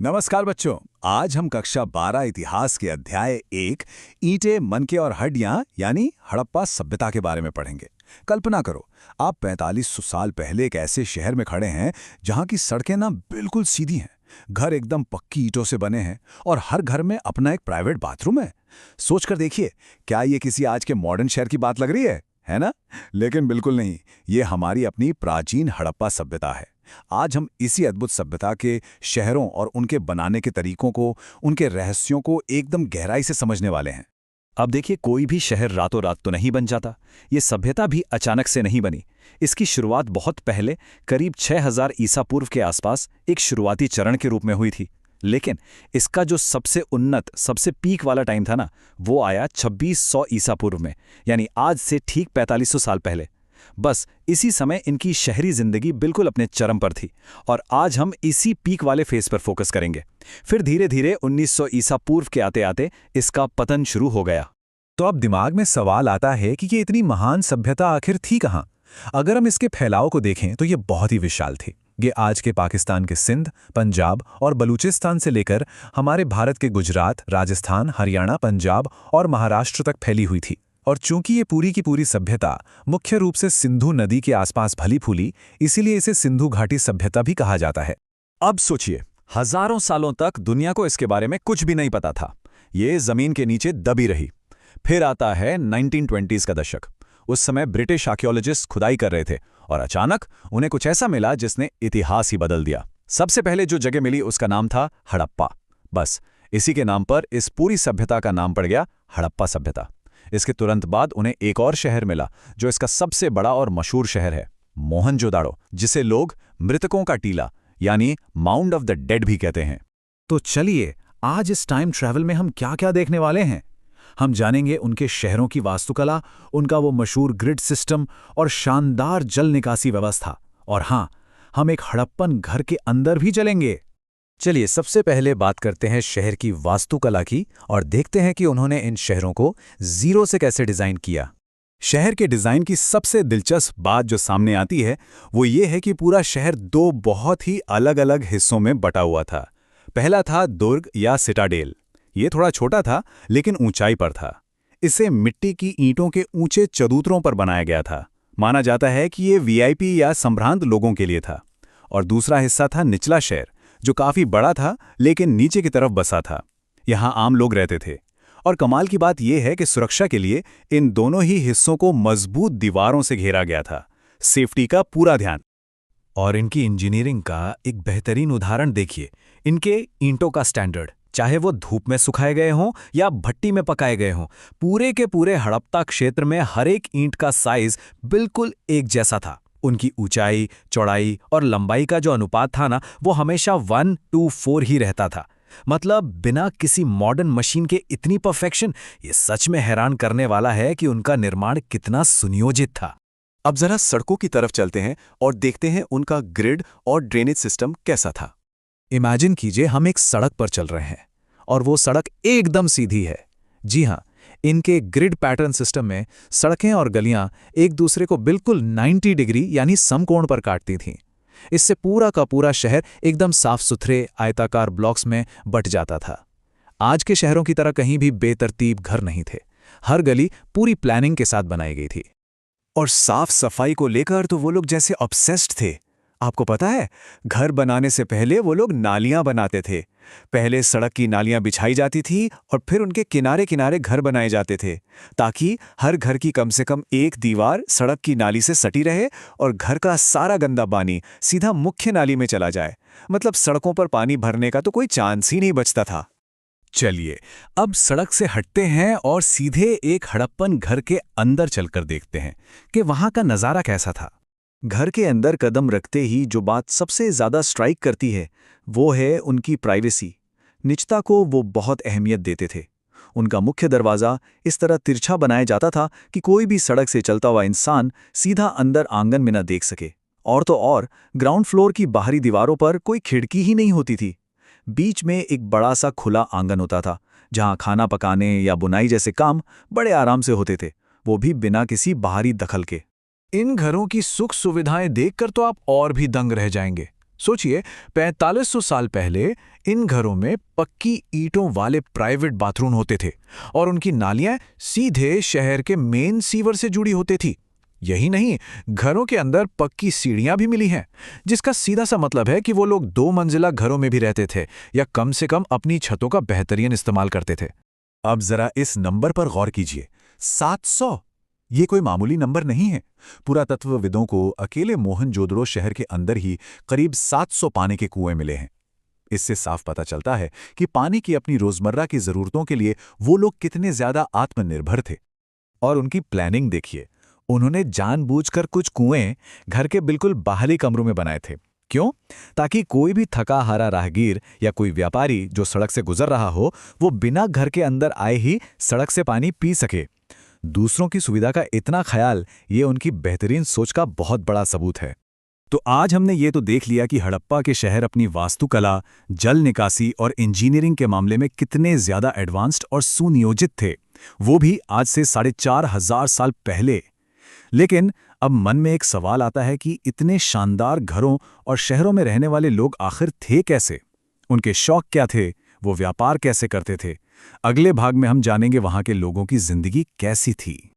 नमस्कार बच्चों। आज हम कक्षा 12 इतिहास के अध्याय 1 ईंटें, मनके और हड्डियां यानी हड़प्पा सभ्यता के बारे में पढ़ेंगे। कल्पना करो, आप 4500 साल पहले एक ऐसे शहर में खड़े हैं जहां की सड़कें ना बिल्कुल सीधी हैं, घर एकदम पक्की ईंटों से बने हैं और हर घर में अपना एक प्राइवेट बाथरूम है। सोचकर देखिए, क्या ये किसी आज के मॉडर्न शहर की बात लग रही है ना? लेकिन बिल्कुल नहीं, ये हमारी अपनी प्राचीन हड़प्पा सभ्यता है। आज हम इसी अद्भुत सभ्यता के शहरों और उनके बनाने के तरीकों को, उनके रहस्यों को एकदम गहराई से समझने वाले हैं। अब देखिए, कोई भी शहर रातों रात तो नहीं बन जाता। ये सभ्यता भी अचानक से नहीं बनी। इसकी शुरुआत बहुत पहले, करीब 6000 ईसा पूर्व के आसपास एक शुरुआती चरण के रूप में हुई थी। लेकिन इसका जो सबसे उन्नत, सबसे पीक वाला टाइम था ना, वो आया 2600 ईसा पूर्व में, यानी आज से ठीक 4500 साल पहले। बस इसी समय इनकी शहरी जिंदगी बिल्कुल अपने चरम पर थी और आज हम इसी पीक वाले फेस पर फोकस करेंगे। फिर धीरे धीरे 1900 ईसा पूर्व के आते आते इसका पतन शुरू हो गया। तो अब दिमाग में सवाल आता है कि ये इतनी महान सभ्यता आखिर थी कहाँ? अगर हम इसके फैलाव को देखें तो ये बहुत ही विशाल थी। ये आज के पाकिस्तान के सिंध, पंजाब और बलूचिस्तान से लेकर हमारे भारत के गुजरात, राजस्थान, हरियाणा, पंजाब और महाराष्ट्र तक फैली हुई थी। और चूंकि ये पूरी की पूरी सभ्यता मुख्य रूप से सिंधु नदी के आसपास फली फूली, इसीलिए इसे सिंधु घाटी सभ्यता भी कहा जाता है। अब सोचिए, हजारों सालों तक दुनिया को इसके बारे में कुछ भी नहीं पता था। ये जमीन के नीचे दबी रही। फिर आता है 1920s का दशक। उस समय ब्रिटिश आर्कियोलॉजिस्ट खुदाई कर रहे थे और अचानक उन्हें कुछ ऐसा मिला जिसने इतिहास ही बदल दिया। सबसे पहले जो जगह मिली उसका नाम था हड़प्पा। बस इसी के नाम पर इस पूरी सभ्यता का नाम पड़ गया हड़प्पा सभ्यता। इसके तुरंत बाद उन्हें एक और शहर मिला जो इसका सबसे बड़ा और मशहूर शहर है, मोहनजोदाड़ो, जिसे लोग मृतकों का टीला यानी माउंड ऑफ द डेड भी कहते हैं। तो चलिए, आज इस टाइम ट्रैवल में हम क्या क्या देखने वाले हैं। हम जानेंगे उनके शहरों की वास्तुकला, उनका वो मशहूर ग्रिड सिस्टम और शानदार जल निकासी व्यवस्था। और हाँ, हम एक हड़प्पन घर के अंदर भी चलेंगे। चलिए, सबसे पहले बात करते हैं शहर की वास्तुकला की और देखते हैं कि उन्होंने इन शहरों को जीरो से कैसे डिजाइन किया। शहर के डिजाइन की सबसे दिलचस्प बात जो सामने आती है वो ये है कि पूरा शहर दो बहुत ही अलग अलग हिस्सों में बटा हुआ था। पहला था दुर्ग या सिटाडेल। ये थोड़ा छोटा था लेकिन ऊंचाई पर था। इसे मिट्टी की ईंटों के ऊंचे चबूतरों पर बनाया गया था। माना जाता है कि ये वीआईपी या संभ्रांत लोगों के लिए था। और दूसरा हिस्सा था निचला शहर, जो काफी बड़ा था लेकिन नीचे की तरफ बसा था। यहाँ आम लोग रहते थे। और कमाल की बात यह है कि सुरक्षा के लिए इन दोनों ही हिस्सों को मजबूत दीवारों से घेरा गया था। सेफ्टी का पूरा ध्यान। और इनकी इंजीनियरिंग का एक बेहतरीन उदाहरण देखिए, इनके ईंटों का स्टैंडर्ड। चाहे वो धूप में सुखाए गए हों या भट्टी में पकाए गए हों, पूरे के पूरे हड़प्पा क्षेत्र में हर एक ईंट का साइज बिल्कुल एक जैसा था। उनकी ऊंचाई, चौड़ाई और लंबाई का जो अनुपात था ना, वो हमेशा 1:4 ही रहता था। मतलब बिना किसी मॉडर्न मशीन के इतनी परफेक्शन, ये सच में हैरान करने वाला है कि उनका निर्माण कितना सुनियोजित था। अब जरा सड़कों की तरफ चलते हैं और देखते हैं उनका ग्रिड और ड्रेनेज सिस्टम कैसा था। इमेजिन कीजिए, हम एक सड़क पर चल रहे हैं और वो सड़क एकदम सीधी है। जी हाँ, इनके ग्रिड पैटर्न सिस्टम में सड़कें और गलियां एक दूसरे को बिल्कुल 90 डिग्री यानी समकोण पर काटती थीं। इससे पूरा का पूरा शहर एकदम साफ सुथरे आयताकार ब्लॉक्स में बट जाता था। आज के शहरों की तरह कहीं भी बेतरतीब घर नहीं थे। हर गली पूरी प्लानिंग के साथ बनाई गई थी। और साफ सफाई को लेकर तो वो लोग जैसे ऑब्सेस्ड थे। आपको पता है, घर बनाने से पहले वो लोग नालियां बनाते थे। पहले सड़क की नालियां बिछाई जाती थी और फिर उनके किनारे किनारे घर बनाए जाते थे, ताकि हर घर की कम से कम एक दीवार सड़क की नाली से सटी रहे और घर का सारा गंदा पानी सीधा मुख्य नाली में चला जाए। मतलब सड़कों पर पानी भरने का तो कोई चांस ही नहीं बचता था। चलिए, अब सड़क से हटते हैं और सीधे एक हड़प्पन घर के अंदर चलकर देखते हैं कि वहां का नज़ारा कैसा था। घर के अंदर कदम रखते ही जो बात सबसे ज्यादा स्ट्राइक करती है वो है उनकी प्राइवेसी। निजता को वो बहुत अहमियत देते थे। उनका मुख्य दरवाज़ा इस तरह तिरछा बनाया जाता था कि कोई भी सड़क से चलता हुआ इंसान सीधा अंदर आंगन में न देख सके। और तो और, ग्राउंड फ्लोर की बाहरी दीवारों पर कोई खिड़की ही नहीं होती थी। बीच में एक बड़ा सा खुला आंगन होता था, जहां खाना पकाने या बुनाई जैसे काम बड़े आराम से होते थे, वो भी बिना किसी बाहरी दखल के। इन घरों की सुख सुविधाएं देखकर तो आप और भी दंग रह जाएंगे। सोचिए, 4500 साल पहले इन घरों में पक्की ईंटों वाले प्राइवेट बाथरूम होते थे और उनकी नालियां सीधे शहर के मेन सीवर से जुड़ी होती थी। यही नहीं, घरों के अंदर पक्की सीढ़ियां भी मिली हैं, जिसका सीधा सा मतलब है कि वो लोग 2 मंजिला घरों में भी रहते थे या कम से कम अपनी छतों का बेहतरीन इस्तेमाल करते थे। अब जरा इस नंबर पर गौर कीजिए, 700। ये कोई मामूली नंबर नहीं है। पुरातत्वविदों को अकेले मोहनजोदड़ो शहर के अंदर ही करीब 700 पानी के कुएं मिले हैं। इससे साफ पता चलता है कि पानी की अपनी रोजमर्रा की जरूरतों के लिए वो लोग कितने ज्यादा आत्मनिर्भर थे। और उनकी प्लानिंग देखिए, उन्होंने जानबूझकर कुछ कुएं घर के बिल्कुल बाहरी कमरों में बनाए थे। क्यों? ताकि कोई भी थका हारा राहगीर या कोई व्यापारी जो सड़क से गुजर रहा हो, वो बिना घर के अंदर आए ही सड़क से पानी पी सके। दूसरों की सुविधा का इतना ख्याल, ये उनकी बेहतरीन सोच का बहुत बड़ा सबूत है। तो आज हमने ये तो देख लिया कि हड़प्पा के शहर अपनी वास्तुकला, जल निकासी और इंजीनियरिंग के मामले में कितने ज्यादा एडवांस्ड और सुनियोजित थे, वो भी आज से 4500 साल पहले। लेकिन अब मन में एक सवाल आता है कि इतने शानदार घरों और शहरों में रहने वाले लोग आखिर थे कैसे? उनके शौक क्या थे? वो व्यापार कैसे करते थे? अगले भाग में हम जानेंगे वहां के लोगों की जिंदगी कैसी थी।